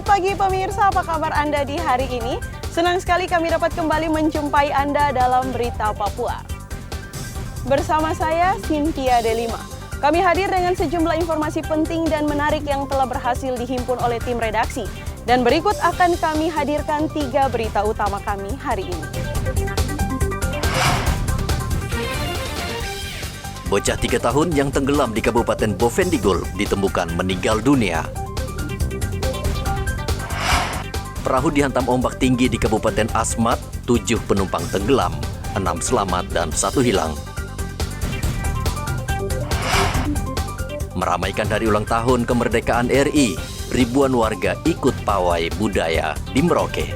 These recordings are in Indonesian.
pagi pemirsa, apa kabar Anda di hari ini? Senang sekali kami dapat kembali menjumpai Anda dalam Berita Papua. Bersama saya, Cynthia Delima. Kami hadir dengan sejumlah informasi penting dan menarik yang telah berhasil dihimpun oleh tim redaksi. Dan berikut akan kami hadirkan 3 berita utama kami hari ini. Bocah 3 tahun yang tenggelam di Kabupaten Bovendigul ditemukan meninggal dunia. Perahu dihantam ombak tinggi di Kabupaten Asmat, 7 penumpang tenggelam, 6 selamat dan 1 hilang. Meramaikan hari ulang tahun kemerdekaan RI, ribuan warga ikut pawai budaya di Merauke.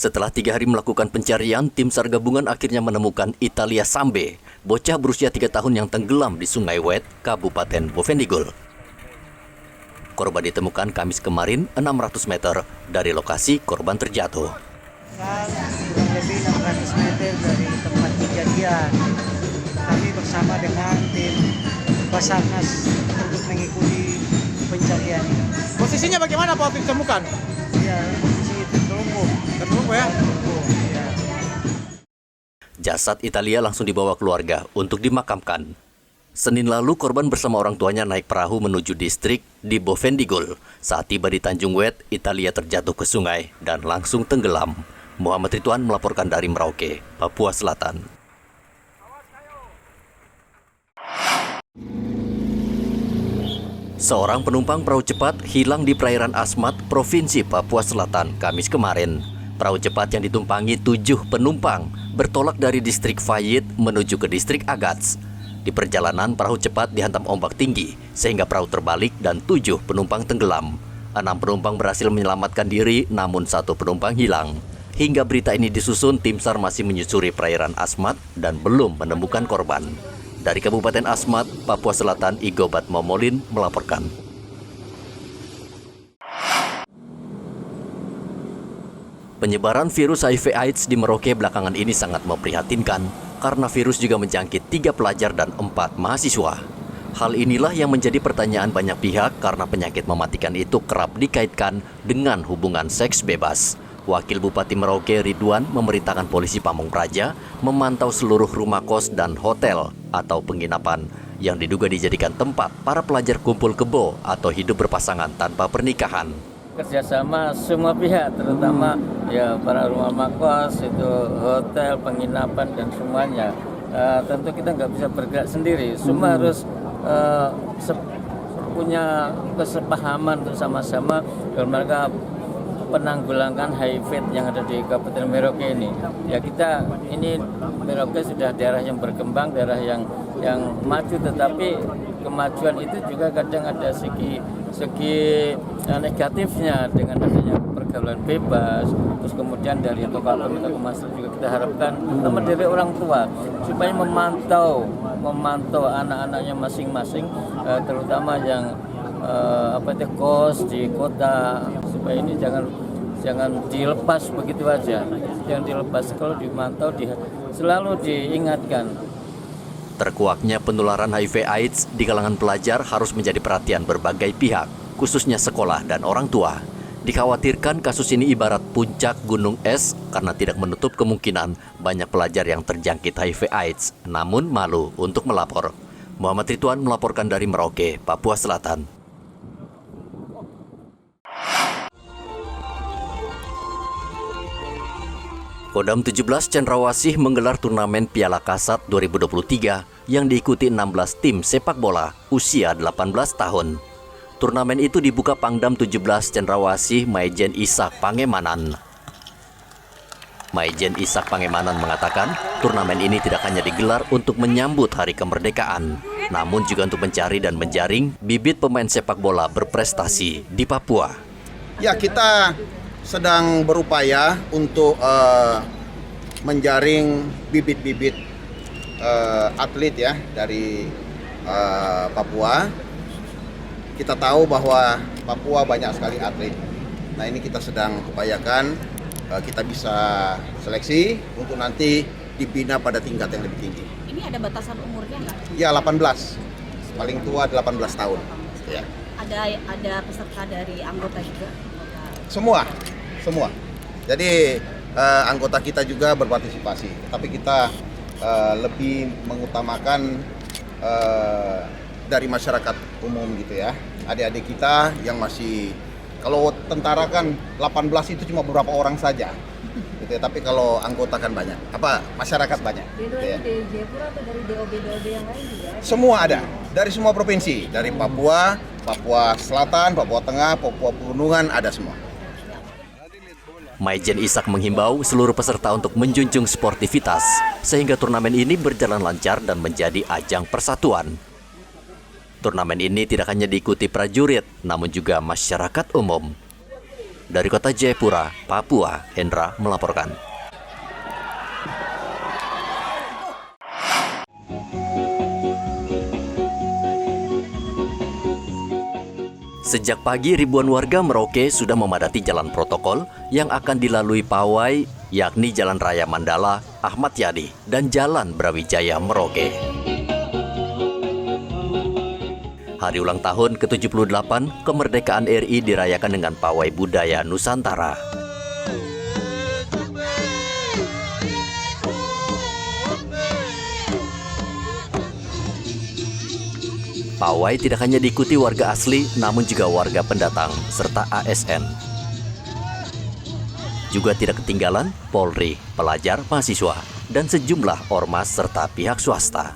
Setelah 3 hari melakukan pencarian, tim SAR gabungan akhirnya menemukan Italia Sambe, bocah berusia 3 tahun yang tenggelam di Sungai Wet, Kabupaten Bovendigul. Korban ditemukan Kamis kemarin 600 meter dari lokasi korban terjatuh. Kurang lebih 600 meter dari tempat kejadian. Kami bersama dengan tim Basarnas untuk mengikuti pencarian ini. Posisinya bagaimana Pak waktu ditemukan? Ya, posisi tertelungkup. Tertelungkup ya? Ya. Jasad Italia langsung dibawa keluarga untuk dimakamkan. Senin lalu korban bersama orang tuanya naik perahu menuju distrik di Bovendigul. Saat tiba di Tanjung Wet, Italia terjatuh ke sungai dan langsung tenggelam. Muhammad Ridwan melaporkan dari Merauke, Papua Selatan. Seorang penumpang perahu cepat hilang di perairan Asmat, Provinsi Papua Selatan, Kamis kemarin. Perahu cepat yang ditumpangi 7 penumpang bertolak dari distrik Fayid menuju ke distrik Agats. Di perjalanan, perahu cepat dihantam ombak tinggi sehingga perahu terbalik dan 7 penumpang tenggelam. 6 penumpang berhasil menyelamatkan diri, namun 1 penumpang hilang. Hingga berita ini disusun, tim SAR masih menyusuri perairan Asmat dan belum menemukan korban. Dari Kabupaten Asmat, Papua Selatan, Igobat Momolin melaporkan. Penyebaran virus HIV/AIDS di Merauke belakangan ini sangat memprihatinkan karena virus juga menjangkit 3 pelajar dan 4 mahasiswa. Hal inilah yang menjadi pertanyaan banyak pihak karena penyakit mematikan itu kerap dikaitkan dengan hubungan seks bebas. Wakil Bupati Merauke Ridwan memerintahkan polisi Pamong Praja memantau seluruh rumah kos dan hotel atau penginapan yang diduga dijadikan tempat para pelajar kumpul kebo atau hidup berpasangan tanpa pernikahan. Kerjasama semua pihak, terutama ya para rumah kos, itu hotel, penginapan dan semuanya. Tentu kita nggak bisa bergerak sendiri, semua harus punya kesepahaman untuk sama-sama dalam rangka penanggulangan HIV yang ada di Kabupaten Merauke ini. Ya kita ini Merauke sudah daerah yang berkembang, daerah yang maju, tetapi kemajuan itu juga kadang ada segi negatifnya dengan adanya pergaulan bebas. Terus kemudian dari tokoh masyarakat juga kita harapkan terutama dari orang tua supaya memantau anak-anaknya masing-masing, terutama yang kos di kota, supaya ini jangan dilepas begitu aja, jangan dilepas. Kalau dimantau selalu diingatkan. Terkuaknya penularan HIV/AIDS di kalangan pelajar harus menjadi perhatian berbagai pihak, khususnya sekolah dan orang tua. Dikhawatirkan kasus ini ibarat puncak gunung es karena tidak menutup kemungkinan banyak pelajar yang terjangkit HIV/AIDS, namun malu untuk melapor. Muhammad Ridwan melaporkan dari Merauke, Papua Selatan. Kodam 17 Cendrawasih menggelar turnamen Piala Kasat 2023 yang diikuti 16 tim sepak bola usia 18 tahun. Turnamen itu dibuka Pangdam 17 Cendrawasih Maijen Ishak Pangemanan. Maijen Ishak Pangemanan mengatakan, turnamen ini tidak hanya digelar untuk menyambut hari kemerdekaan, namun juga untuk mencari dan menjaring bibit pemain sepak bola berprestasi di Papua. Ya, kita sedang berupaya untuk menjaring bibit-bibit atlet ya dari Papua. Kita tahu bahwa Papua banyak sekali atlet. Nah, ini kita sedang upayakan kita bisa seleksi untuk nanti dibina pada tingkat yang lebih tinggi. Ini ada batasan umurnya nggak? Ya 18, paling tua 18 tahun. Ya. Ada peserta dari anggota juga? Semua. Jadi anggota kita juga berpartisipasi, tapi kita lebih mengutamakan dari masyarakat umum gitu ya. Adik-adik kita yang masih, kalau tentara kan 18 itu cuma beberapa orang saja. Gitu ya. Tapi kalau anggota kan banyak, masyarakat banyak. Gitu ya. Dari Jayapura atau dari DOB yang lain juga? Semua ada, dari semua provinsi, dari Papua, Papua Selatan, Papua Tengah, Papua Pegunungan, ada semua. Maijen Ishak menghimbau seluruh peserta untuk menjunjung sportivitas sehingga turnamen ini berjalan lancar dan menjadi ajang persatuan. Turnamen ini tidak hanya diikuti prajurit, namun juga masyarakat umum. Dari kota Jayapura, Papua, Hendra melaporkan. Sejak pagi, ribuan warga Merauke sudah memadati jalan protokol yang akan dilalui pawai, yakni Jalan Raya Mandala, Ahmad Yani, dan Jalan Brawijaya Merauke. Hari ulang tahun ke-78 kemerdekaan RI dirayakan dengan pawai budaya Nusantara. Pawai tidak hanya diikuti warga asli, namun juga warga pendatang, serta ASN. Juga tidak ketinggalan Polri, pelajar, mahasiswa, dan sejumlah ormas serta pihak swasta.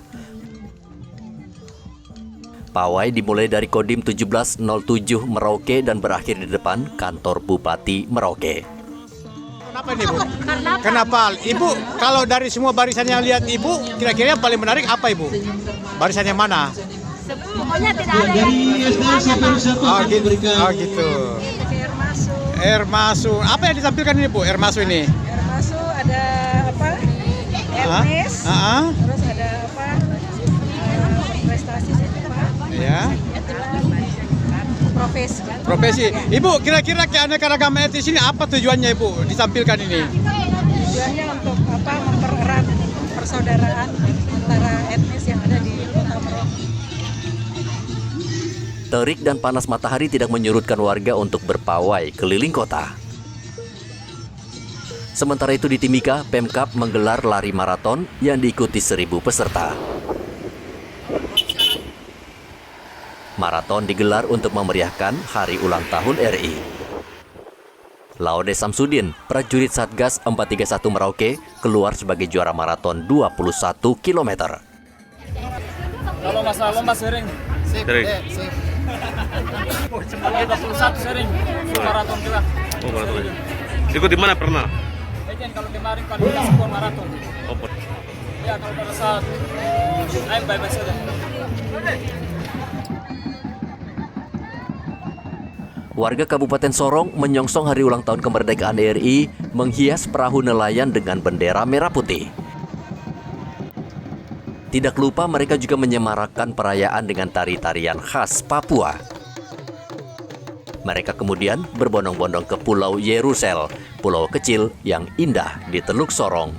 Pawai dimulai dari Kodim 1707 Merauke dan berakhir di depan kantor Bupati Merauke. Kenapa ini, Bu? Kenapa? Ibu, kalau dari semua barisan yang lihat Ibu, kira-kira yang paling menarik apa, Ibu? Barisan yang mana? Pokoknya tidak ada yang gitu. Air Masu. Apa yang ditampilkan ini, Bu? Air Masu ini? Air Masu ada apa? Hermes. Terus ada apa? Prestasi itu Pak. Ya. Profesi. Ibu, kira-kira keanekaragaman etnis ini apa tujuannya, Ibu, ditampilkan ini? Tujuannya untuk apa? Mempererat persaudaraan antara etnis yang ada di Kota Merauke. Terik dan panas matahari tidak menyurutkan warga untuk berpawai keliling kota. Sementara itu di Timika, Pemkab menggelar lari maraton yang diikuti 1.000 peserta. Maraton digelar untuk memeriahkan Hari Ulang Tahun RI. Laude Samsudin, prajurit Satgas 431 Merauke, keluar sebagai juara maraton 21 km. Kalau masalah lomba sering. Sip. Sebagai 21 sering. Maraton juga. Oh, maraton. Ikut di mana pernah? Kalau kemarin kan kita sepuluh maraton. Oh, ya kalau pada saat naik bebas saja. Warga Kabupaten Sorong menyongsong hari ulang tahun kemerdekaan RI menghias perahu nelayan dengan bendera merah putih. Tidak lupa mereka juga menyemarakkan perayaan dengan tari-tarian khas Papua. Mereka kemudian berbondong-bondong ke Pulau Yerusel, pulau kecil yang indah di Teluk Sorong.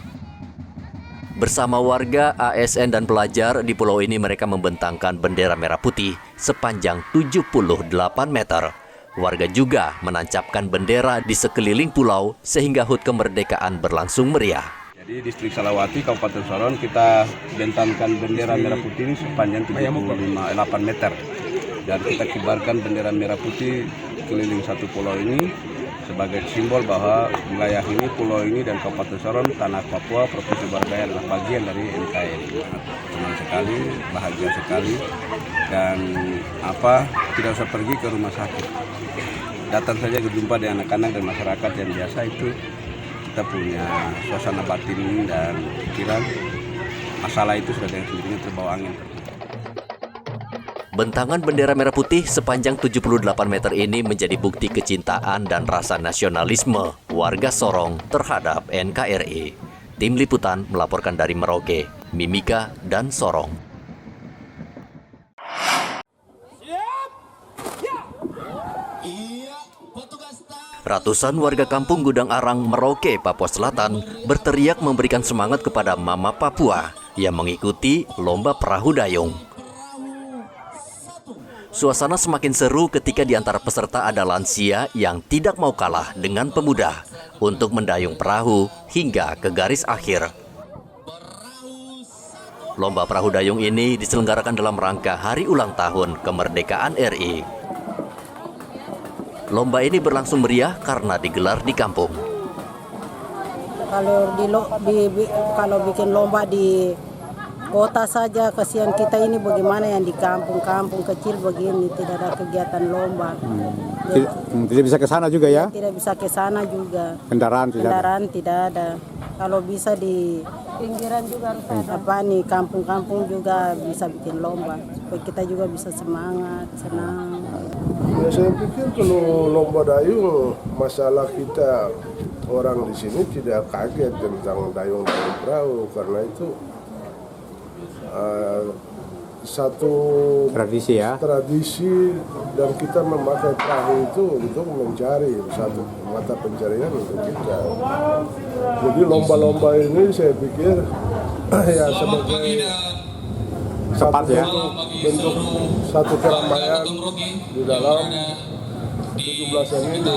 Bersama warga, ASN dan pelajar di pulau ini mereka membentangkan bendera merah putih sepanjang 78 meter. Warga juga menancapkan bendera di sekeliling pulau sehingga HUT kemerdekaan berlangsung meriah. Jadi distrik Salawati, Kabupaten Sorong, kita bentangkan bendera merah putih ini sepanjang 8 meter. Dan kita kibarkan bendera merah putih keliling satu pulau ini sebagai simbol bahwa wilayah ini, pulau ini dan Kabupaten Sorong, tanah Papua, Provinsi Barbaya adalah bagian dari NKRI. Senang sekali, bahagia sekali, dan tidak usah pergi ke rumah sakit. Datang saja berjumpa dengan anak-anak dan masyarakat yang biasa itu kita punya suasana batin dan pikiran, masalah itu sudah dengan sendirinya terbawa angin. Bentangan bendera merah putih sepanjang 78 meter ini menjadi bukti kecintaan dan rasa nasionalisme warga Sorong terhadap NKRI. Tim Liputan melaporkan dari Merauke, Mimika, dan Sorong. Ratusan warga kampung Gudang Arang, Merauke, Papua Selatan berteriak memberikan semangat kepada Mama Papua yang mengikuti lomba perahu dayung. Suasana semakin seru ketika di antara peserta ada lansia yang tidak mau kalah dengan pemuda untuk mendayung perahu hingga ke garis akhir. Lomba perahu dayung ini diselenggarakan dalam rangka Hari Ulang Tahun Kemerdekaan RI. Lomba ini berlangsung meriah karena digelar di kampung. Kalau bikin lomba di kota saja, kasihan kita ini bagaimana yang di kampung-kampung kecil begini tidak ada kegiatan lomba. Tidak bisa ke sana juga ya? Tidak bisa ke sana juga. Kendaraan tidak ada. Kalau bisa di pinggiran juga harus ada. Kampung-kampung juga bisa bikin lomba supaya kita juga bisa semangat, senang. Ya, saya pikir kalau lomba dayung, masalah kita orang di sini tidak kaget tentang dayung-dayung perahu karena itu satu tradisi ya. Tradisi dan kita memakai perahu itu untuk mencari satu mata pencarian untuk kita. Jadi lomba-lomba ini saya pikir ya sebagai bentuk satu keramaian di dalam 17-an ini.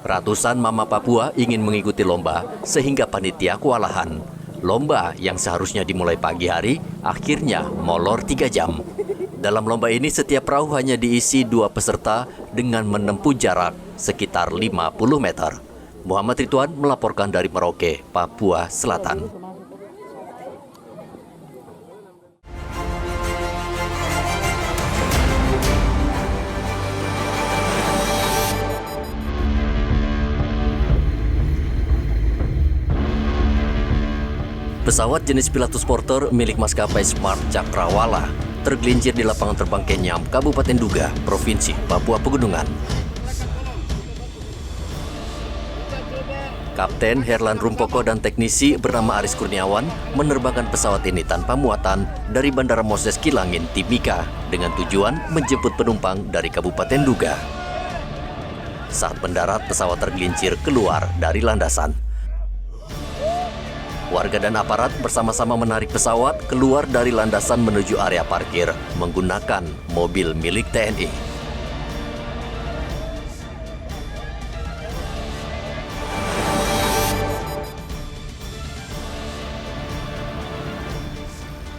Ratusan Mama Papua ingin mengikuti lomba sehingga panitia kewalahan. Lomba yang seharusnya dimulai pagi hari akhirnya molor 3 jam. Dalam lomba ini setiap perahu hanya diisi 2 peserta dengan menempuh jarak sekitar 50 meter. Muhammad Ridwan melaporkan dari Merauke, Papua Selatan. Pesawat jenis Pilatus Porter milik maskapai Smart Cakrawala tergelincir di lapangan terbang Kenyam, Kabupaten Duga, Provinsi Papua Pegunungan. Kapten Herlan Rumpoko dan teknisi bernama Aris Kurniawan menerbangkan pesawat ini tanpa muatan dari Bandara Moses Kilangin, Timika dengan tujuan menjemput penumpang dari Kabupaten Duga. Saat mendarat, pesawat tergelincir keluar dari landasan. Warga dan aparat bersama-sama menarik pesawat keluar dari landasan menuju area parkir menggunakan mobil milik TNI.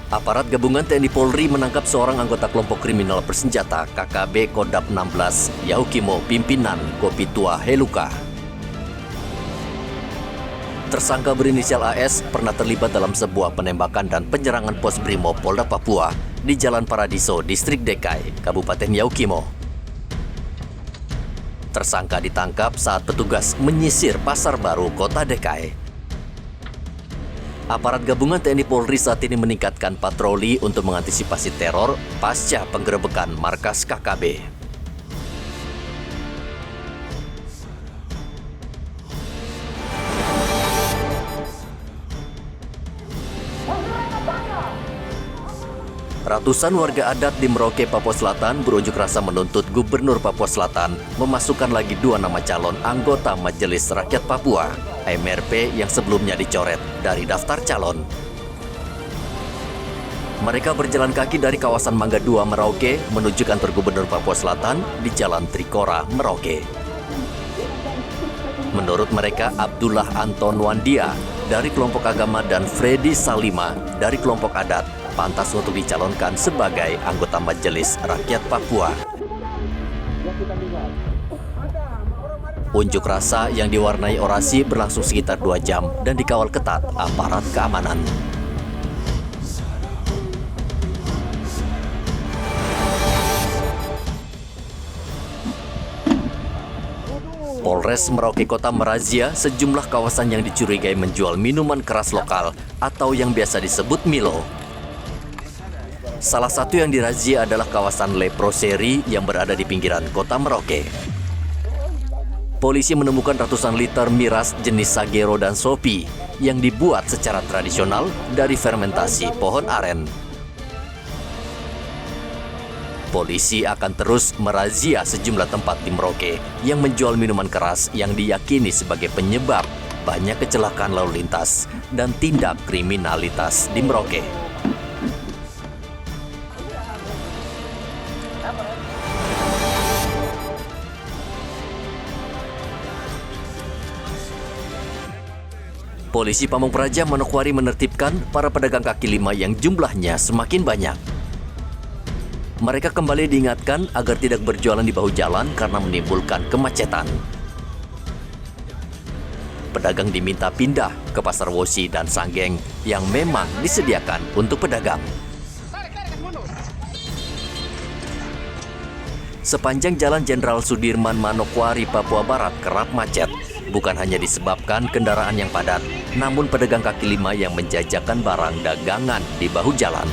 Aparat gabungan TNI Polri menangkap seorang anggota kelompok kriminal bersenjata KKB Kodap 16 Yaukimo pimpinan Kopi Tua Heluka. Tersangka berinisial AS pernah terlibat dalam sebuah penembakan dan penyerangan pos Brimob Polda Papua di Jalan Paradiso, Distrik Dekai, Kabupaten Yaukimo. Tersangka ditangkap saat petugas menyisir Pasar Baru, Kota Dekai. Aparat gabungan TNI Polri saat ini meningkatkan patroli untuk mengantisipasi teror pasca penggerebekan markas KKB. Ratusan warga adat di Merauke, Papua Selatan berunjuk rasa menuntut Gubernur Papua Selatan memasukkan lagi 2 nama calon anggota Majelis Rakyat Papua, MRP yang sebelumnya dicoret dari daftar calon. Mereka berjalan kaki dari kawasan Mangga 2 Merauke menuju kantor Gubernur Papua Selatan di Jalan Trikora, Merauke. Menurut mereka, Abdullah Anton Wandia dari kelompok agama dan Freddy Salima dari kelompok adat pantas untuk dicalonkan sebagai anggota Majelis Rakyat Papua. Unjuk rasa yang diwarnai orasi berlangsung sekitar 2 jam dan dikawal ketat aparat keamanan. Polres Merauke Kota merazia sejumlah kawasan yang dicurigai menjual minuman keras lokal atau yang biasa disebut Milo. Salah satu yang dirazia adalah kawasan Leproseri yang berada di pinggiran Kota Merauke. Polisi menemukan ratusan liter miras jenis Sagero dan Sopi yang dibuat secara tradisional dari fermentasi pohon aren. Polisi akan terus merazia sejumlah tempat di Merauke yang menjual minuman keras yang diyakini sebagai penyebab banyak kecelakaan lalu lintas dan tindak kriminalitas di Merauke. Polisi Pamung Praja Manokwari menertibkan para pedagang kaki lima yang jumlahnya semakin banyak. Mereka kembali diingatkan agar tidak berjualan di bahu jalan karena menimbulkan kemacetan. Pedagang diminta pindah ke Pasar Wosi dan Sanggeng yang memang disediakan untuk pedagang. Sepanjang Jalan Jenderal Sudirman Manokwari, Papua Barat kerap macet. Bukan hanya disebabkan kendaraan yang padat, namun pedagang kaki lima yang menjajakan barang dagangan di bahu jalan.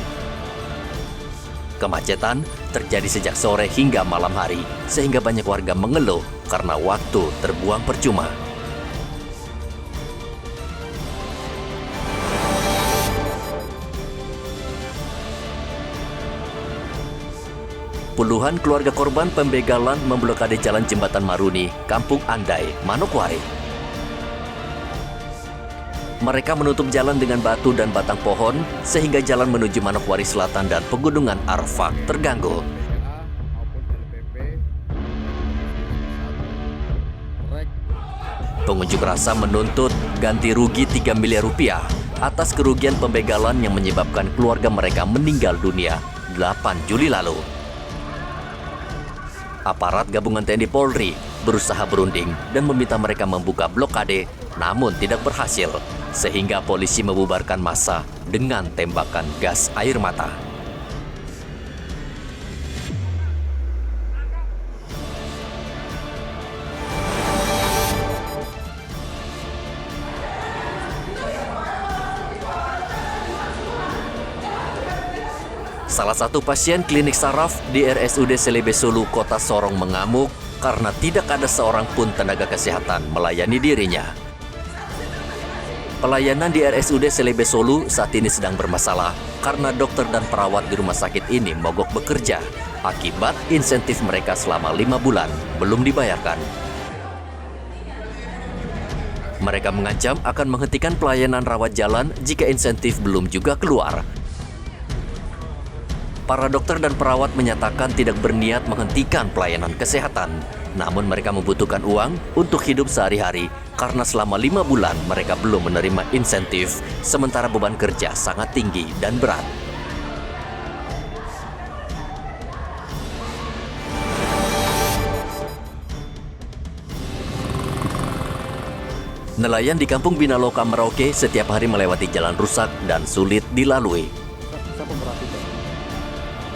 Kemacetan terjadi sejak sore hingga malam hari, sehingga banyak warga mengeluh karena waktu terbuang percuma. Puluhan keluarga korban pembegalan memblokade Jalan Jembatan Maruni, Kampung Andai, Manokwari. Mereka menutup jalan dengan batu dan batang pohon sehingga jalan menuju Manokwari Selatan dan Pegunungan Arfak terganggu. Pengunjuk rasa menuntut ganti rugi 3 miliar rupiah atas kerugian pembegalan yang menyebabkan keluarga mereka meninggal dunia 8 Juli lalu. Aparat gabungan TNI Polri berusaha berunding dan meminta mereka membuka blokade, namun tidak berhasil, sehingga polisi membubarkan massa dengan tembakan gas air mata. Salah satu pasien klinik saraf di RSUD Selebe Solu, Kota Sorong mengamuk karena tidak ada seorang pun tenaga kesehatan melayani dirinya. Pelayanan di RSUD Selebe Solu saat ini sedang bermasalah karena dokter dan perawat di rumah sakit ini mogok bekerja akibat insentif mereka selama 5 bulan belum dibayarkan. Mereka mengancam akan menghentikan pelayanan rawat jalan jika insentif belum juga keluar. Para dokter dan perawat menyatakan tidak berniat menghentikan pelayanan kesehatan. Namun mereka membutuhkan uang untuk hidup sehari-hari karena selama 5 bulan mereka belum menerima insentif, sementara beban kerja sangat tinggi dan berat. Nelayan di Kampung Binaloka, Merauke setiap hari melewati jalan rusak dan sulit dilalui.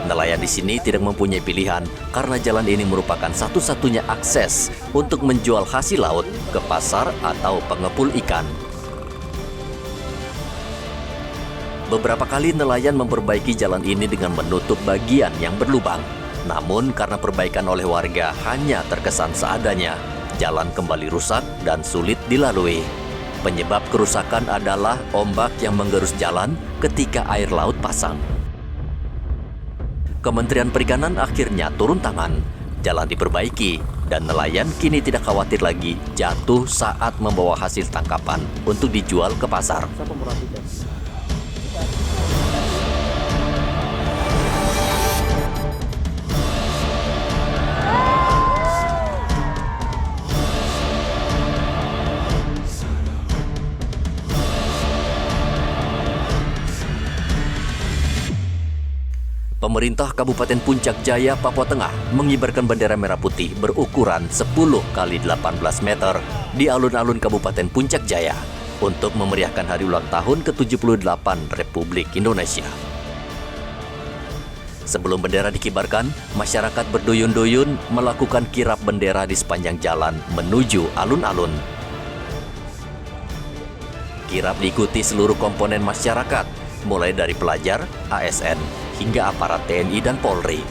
Nelayan di sini tidak mempunyai pilihan karena jalan ini merupakan satu-satunya akses untuk menjual hasil laut ke pasar atau pengepul ikan. Beberapa kali nelayan memperbaiki jalan ini dengan menutup bagian yang berlubang. Namun karena perbaikan oleh warga hanya terkesan seadanya, jalan kembali rusak dan sulit dilalui. Penyebab kerusakan adalah ombak yang menggerus jalan ketika air laut pasang. Kementerian Perikanan akhirnya turun tangan, jalan diperbaiki, dan nelayan kini tidak khawatir lagi jatuh saat membawa hasil tangkapan untuk dijual ke pasar. Pemerintah Kabupaten Puncak Jaya, Papua Tengah mengibarkan bendera merah putih berukuran 10 x 18 meter di alun-alun Kabupaten Puncak Jaya untuk memeriahkan hari ulang tahun ke-78 Republik Indonesia. Sebelum bendera dikibarkan, masyarakat berduyun-duyun melakukan kirap bendera di sepanjang jalan menuju alun-alun. Kirap diikuti seluruh komponen masyarakat, mulai dari pelajar, ASN, hingga aparat TNI dan Polri.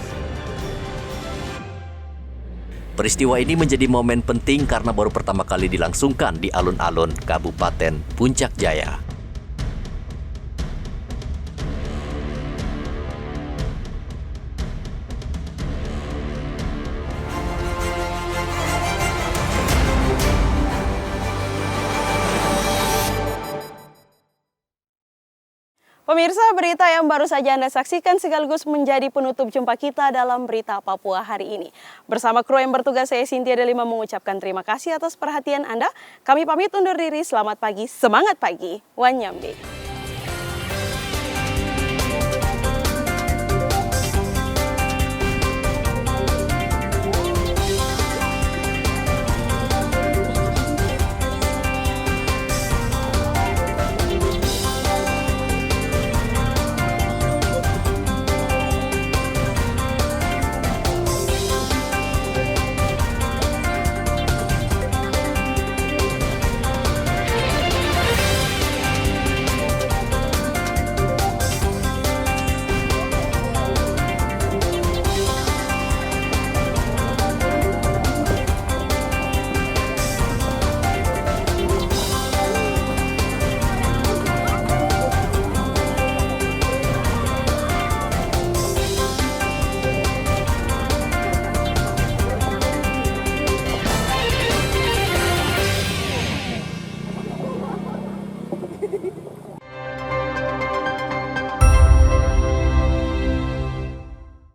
Peristiwa ini menjadi momen penting karena baru pertama kali dilangsungkan di alun-alun Kabupaten Puncak Jaya. Pemirsa, berita yang baru saja Anda saksikan sekaligus menjadi penutup jumpa kita dalam Berita Papua hari ini. Bersama kru yang bertugas, saya Cynthia Delima mengucapkan terima kasih atas perhatian Anda. Kami pamit undur diri, selamat pagi, semangat pagi, Wanyambe.